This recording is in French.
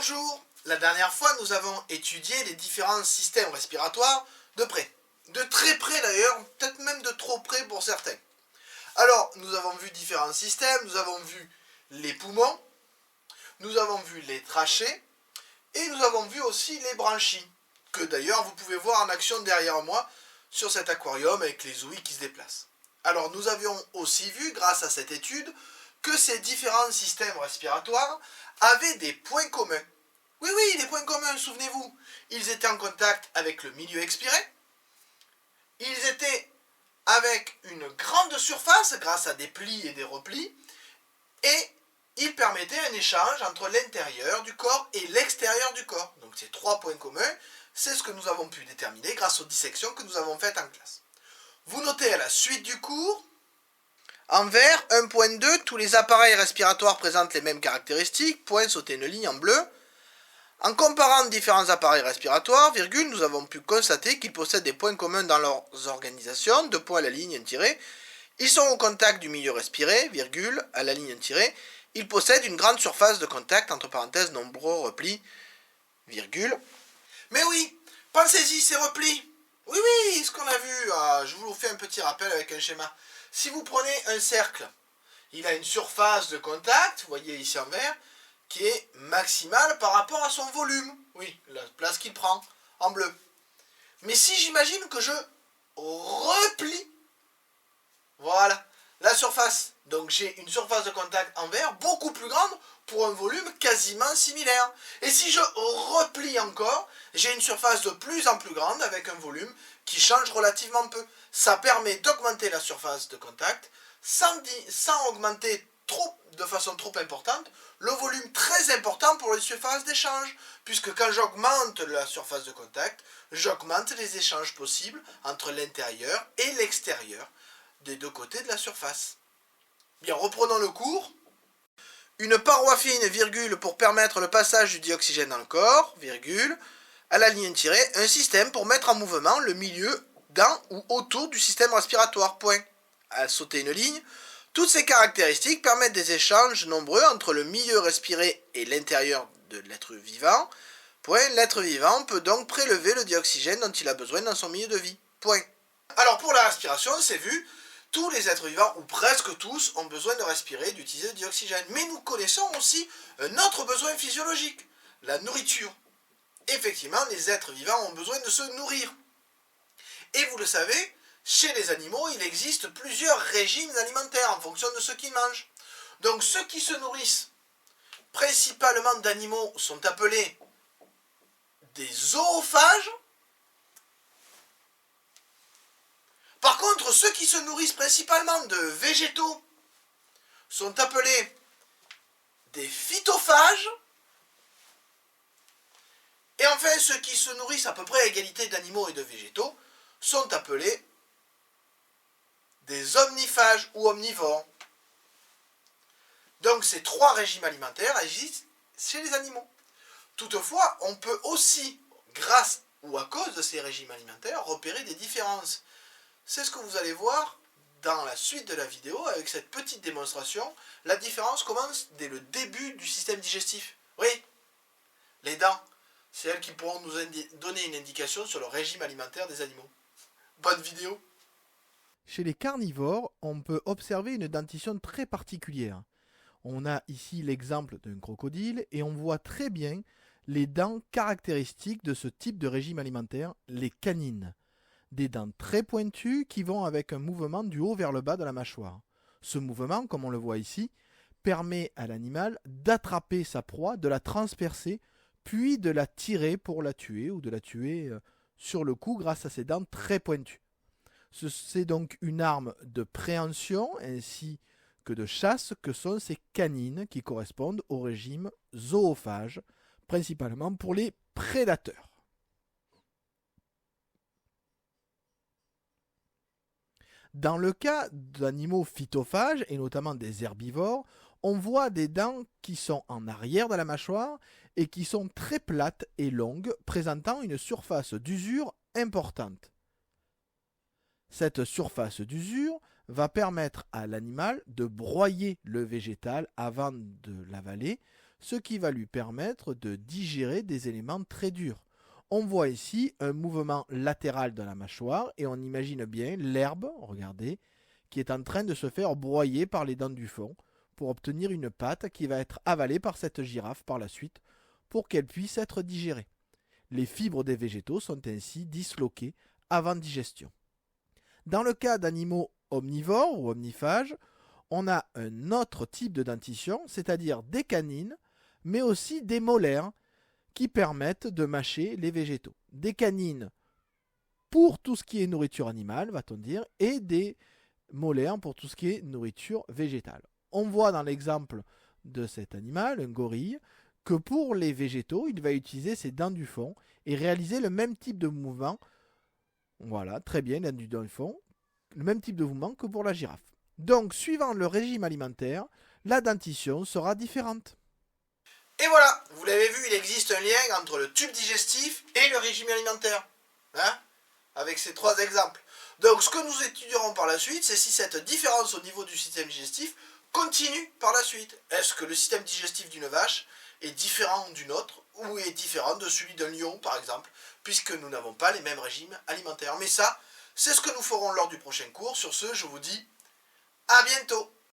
Bonjour. La dernière fois, nous avons étudié les différents systèmes respiratoires de près. De très près d'ailleurs, peut-être même de trop près pour certains. Alors, nous avons vu différents systèmes, nous avons vu les poumons, nous avons vu les trachées, et nous avons vu aussi les branchies, que d'ailleurs vous pouvez voir en action derrière moi sur cet aquarium avec les ouïes qui se déplacent. Alors, nous avions aussi vu, grâce à cette étude, que ces différents systèmes respiratoires avaient des points communs. Oui, oui, des points communs, souvenez-vous. Ils étaient en contact avec le milieu expiré. Ils étaient avec une grande surface grâce à des plis et des replis. Et ils permettaient un échange entre l'intérieur du corps et l'extérieur du corps. Donc ces trois points communs, c'est ce que nous avons pu déterminer grâce aux dissections que nous avons faites en classe. Vous notez à la suite du cours, en vert, 1.2, tous les appareils respiratoires présentent les mêmes caractéristiques, point, sauter une ligne en bleu. En comparant différents appareils respiratoires, virgule, nous avons pu constater qu'ils possèdent des points communs dans leurs organisations, deux points à la ligne, un tiré. Ils sont au contact du milieu respiré, virgule, à la ligne, un tiré. Ils possèdent une grande surface de contact, entre parenthèses, nombreux replis, virgule. Mais oui, pensez-y, ces replis. Oui, oui, ce qu'on a vu, je vous fais un petit rappel avec un schéma. Si vous prenez un cercle, il a une surface de contact, vous voyez ici en vert, qui est maximale par rapport à son volume. Oui, la place qu'il prend, en bleu. Mais si j'imagine que je replie, voilà, la surface. Donc j'ai une surface de contact en vert beaucoup plus grande pour un volume quasiment similaire. Et si je replie encore, j'ai une surface de plus en plus grande avec un volume qui change relativement peu. Ça permet d'augmenter la surface de contact sans augmenter de façon trop importante le volume très important pour les surfaces d'échange, puisque quand j'augmente la surface de contact, j'augmente les échanges possibles entre l'intérieur et l'extérieur des deux côtés de la surface. Bien, reprenons le cours. Une paroi fine, virgule, pour permettre le passage du dioxygène dans le corps, virgule, à la ligne tirée, un système pour mettre en mouvement le milieu dans ou autour du système respiratoire, point. À sauter une ligne, toutes ces caractéristiques permettent des échanges nombreux entre le milieu respiré et l'intérieur de l'être vivant. Point. L'être vivant peut donc prélever le dioxygène dont il a besoin dans son milieu de vie. Point. Alors pour la respiration, c'est vu, tous les êtres vivants, ou presque tous, ont besoin de respirer et d'utiliser le dioxygène. Mais nous connaissons aussi un autre besoin physiologique, la nourriture. Effectivement, les êtres vivants ont besoin de se nourrir. Et vous le savez, chez les animaux, il existe plusieurs régimes alimentaires en fonction de ce qu'ils mangent. Donc ceux qui se nourrissent principalement d'animaux sont appelés des zoophages. Par contre, ceux qui se nourrissent principalement de végétaux sont appelés des phytophages. Et enfin, ceux qui se nourrissent à peu près à égalité d'animaux et de végétaux sont appelés des omniphages ou omnivores. Donc ces trois régimes alimentaires existent chez les animaux. Toutefois, on peut aussi, grâce ou à cause de ces régimes alimentaires, repérer des différences. C'est ce que vous allez voir dans la suite de la vidéo avec cette petite démonstration. La différence commence dès le début du système digestif. Oui, les dents, c'est elles qui pourront nous donner une indication sur le régime alimentaire des animaux. Bonne vidéo. Chez les carnivores, on peut observer une dentition très particulière. On a ici l'exemple d'un crocodile et on voit très bien les dents caractéristiques de ce type de régime alimentaire, les canines. Des dents très pointues qui vont avec un mouvement du haut vers le bas de la mâchoire. Ce mouvement, comme on le voit ici, permet à l'animal d'attraper sa proie, de la transpercer, puis de la tirer pour la tuer ou de la tuer sur le coup grâce à ses dents très pointues. C'est donc une arme de préhension ainsi que de chasse que sont ces canines qui correspondent au régime zoophage, principalement pour les prédateurs. Dans le cas d'animaux phytophages, et notamment des herbivores, on voit des dents qui sont en arrière de la mâchoire et qui sont très plates et longues, présentant une surface d'usure importante. Cette surface d'usure va permettre à l'animal de broyer le végétal avant de l'avaler, ce qui va lui permettre de digérer des éléments très durs. On voit ici un mouvement latéral de la mâchoire et on imagine bien l'herbe, regardez, qui est en train de se faire broyer par les dents du fond pour obtenir une pâte qui va être avalée par cette girafe par la suite pour qu'elle puisse être digérée. Les fibres des végétaux sont ainsi disloquées avant digestion. Dans le cas d'animaux omnivores ou omniphages, on a un autre type de dentition, c'est-à-dire des canines, mais aussi des molaires qui permettent de mâcher les végétaux. Des canines pour tout ce qui est nourriture animale, va-t-on dire, et des molaires pour tout ce qui est nourriture végétale. On voit dans l'exemple de cet animal, un gorille, que pour les végétaux, il va utiliser ses dents du fond et réaliser le même type de mouvement. Voilà, très bien, dents du fond, le même type de mouvement que pour la girafe. Donc, suivant le régime alimentaire, la dentition sera différente. Et voilà, vous l'avez vu, il existe un lien entre le tube digestif et le régime alimentaire. Hein, avec ces 3 exemples. Donc ce que nous étudierons par la suite, c'est si cette différence au niveau du système digestif continue par la suite. Est-ce que le système digestif d'une vache est différent d'une autre ou est différent de celui d'un lion par exemple, puisque nous n'avons pas les mêmes régimes alimentaires. Mais ça, c'est ce que nous ferons lors du prochain cours. Sur ce, je vous dis à bientôt.